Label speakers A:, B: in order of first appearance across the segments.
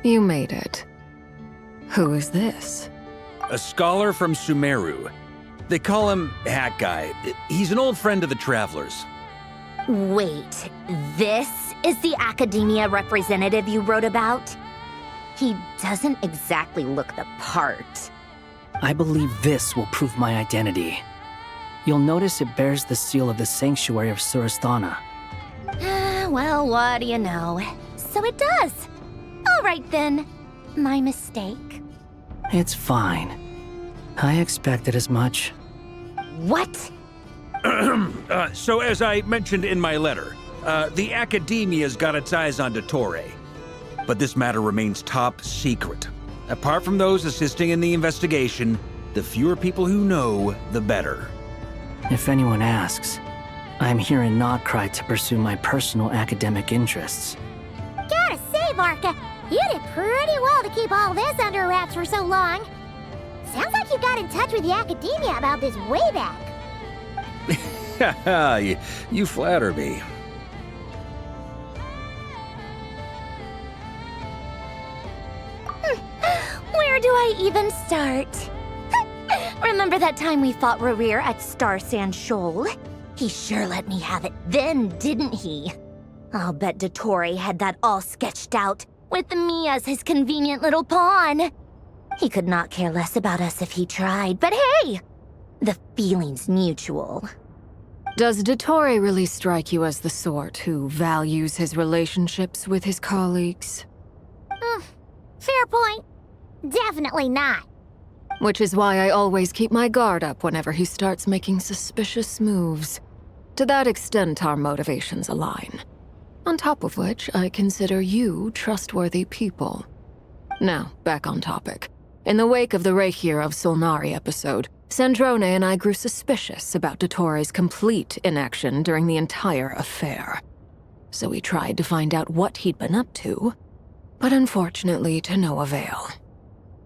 A: You made it. Who is this?
B: A scholar from Sumeru. They call him Hat Guy. He's an old friend of the Travelers.
C: Wait, this is the academia representative you wrote about? He doesn't exactly look the part.
D: I believe this will prove my identity. You'll notice it bears the seal of the Sanctuary of Surasthana.
C: Well, what do you know? So it does. All right then. My mistake.
D: It's fine. I expected as much.
C: What?
B: So as I mentioned in my letter, the Academia's got its eyes on Dottore. But this matter remains top secret. Apart from those assisting in the investigation, the fewer people who know, the better.
D: If anyone asks, I'm here in Nocturne to pursue my personal academic interests.
E: Gotta say, Varka, you did pretty well to keep all this under wraps for so long. Sounds like you got in touch with the academia about this way back.
B: Haha, you flatter me.
C: Where do I even start? Remember that time we fought Rerir at Star Sand Shoal? He sure let me have it then, didn't he? I'll bet Dottore had that all sketched out, with me as his convenient little pawn. He could not care less about us if he tried, but hey! The feeling's mutual.
A: Does Dottore really strike you as the sort who values his relationships with his colleagues?
E: Fair point. Definitely not.
A: Which is why I always keep my guard up whenever he starts making suspicious moves. To that extent, our motivations align. On top of which, I consider you trustworthy people. Now, back on topic. In the wake of the Reikir of Solnari episode, Sandrone and I grew suspicious about Dottore's complete inaction during the entire affair. So we tried to find out what he'd been up to, but unfortunately to no avail.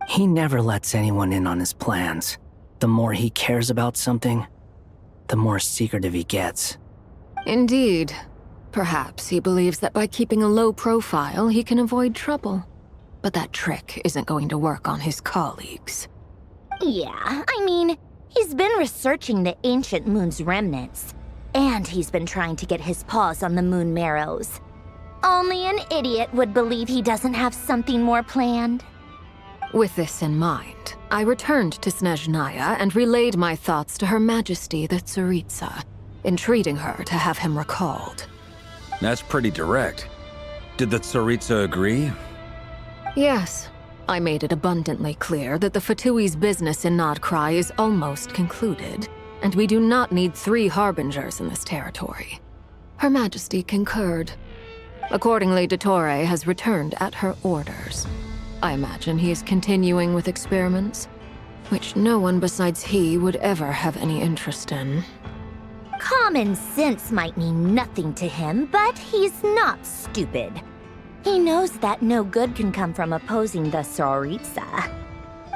D: He never lets anyone in on his plans. The more he cares about something, the more secretive he gets.
A: Indeed. Perhaps he believes that by keeping a low profile, he can avoid trouble. But that trick isn't going to work on his colleagues.
C: Yeah, I mean, he's been researching the ancient moon's remnants. And he's been trying to get his paws on the moon marrows. Only an idiot would believe he doesn't have something more planned.
A: With this in mind, I returned to Snezhnaya and relayed my thoughts to Her Majesty the Tsaritsa, entreating her to have him recalled.
B: That's pretty direct. Did the Tsaritsa agree?
A: Yes. I made it abundantly clear that the Fatui's business in Nocturne is almost concluded, and we do not need 3 harbingers in this territory. Her Majesty concurred. Accordingly, Dottore has returned at her orders. I imagine he is continuing with experiments, which no one besides he would ever have any interest in.
C: Common sense might mean nothing to him, but he's not stupid. He knows that no good can come from opposing the Tsaritsa.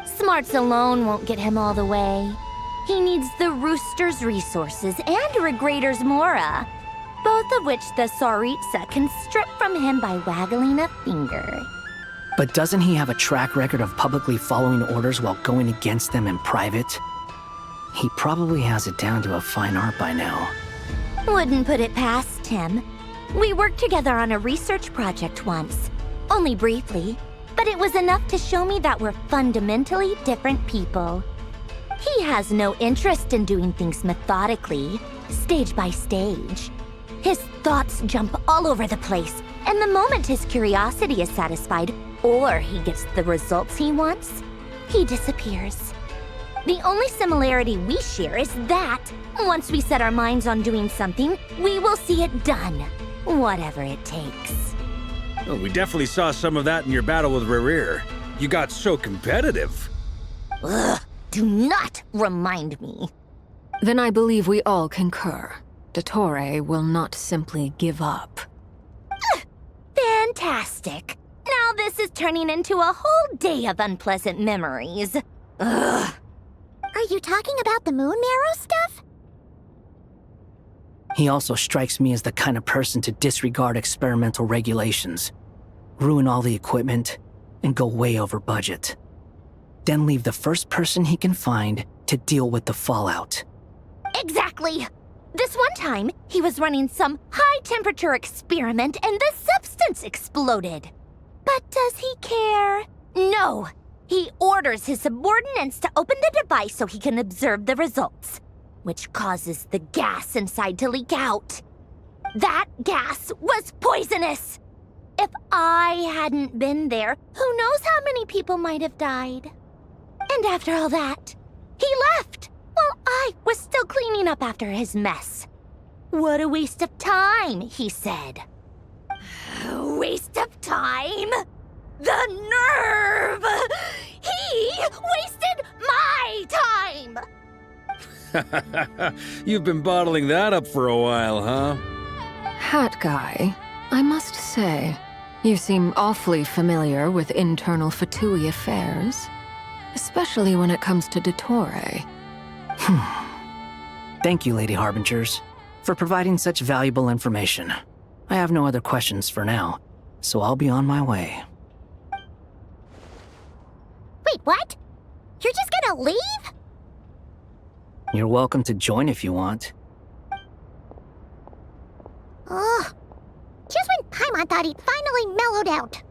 C: Smarts alone won't get him all the way. He needs the Rooster's resources and Regrator's Mora, both of which the Tsaritsa can strip from him by waggling a finger.
D: But doesn't he have a track record of publicly following orders while going against them in private? He probably has it down to a fine art by now.
C: Wouldn't put it past him. We worked together on a research project once. Only briefly, but it was enough to show me that we're fundamentally different people. He has no interest in doing things methodically, stage by stage. His thoughts jump all over the place, and the moment his curiosity is satisfied, or he gets the results he wants, he disappears. The only similarity we share is that, once we set our minds on doing something, we will see it done, whatever it takes.
B: Oh, we definitely saw some of that in your battle with Rerir. You got so competitive.
C: Ugh, do not remind me.
A: Then I believe we all concur. Dottore will not simply give up.
C: Fantastic. Now this is turning into a whole day of unpleasant memories. Ugh.
E: Are you talking about the moon marrow stuff?
D: He also strikes me as the kind of person to disregard experimental regulations, ruin all the equipment, and go way over budget. Then leave the first person he can find to deal with the fallout.
C: Exactly! This one time, he was running some high-temperature experiment and the substance exploded. But does he care? No! He orders his subordinates to open the device so he can observe the results, which causes the gas inside to leak out. That gas was poisonous! If I hadn't been there, who knows how many people might have died. And after all that, he left! While I was still cleaning up after his mess. What a waste of time, he said. Waste of time? The nerve! He wasted my time!
B: You've been bottling that up for a while, huh?
A: Hat guy, I must say, you seem awfully familiar with internal Fatui affairs. Especially when it comes to Dottore.
D: Thank you, Lady Harbingers, for providing such valuable information. I have no other questions for now, so I'll be on my way.
E: Wait, what? You're just gonna leave?
D: You're welcome to join if you want.
E: Ugh. Just when Paimon thought he'd finally mellowed out.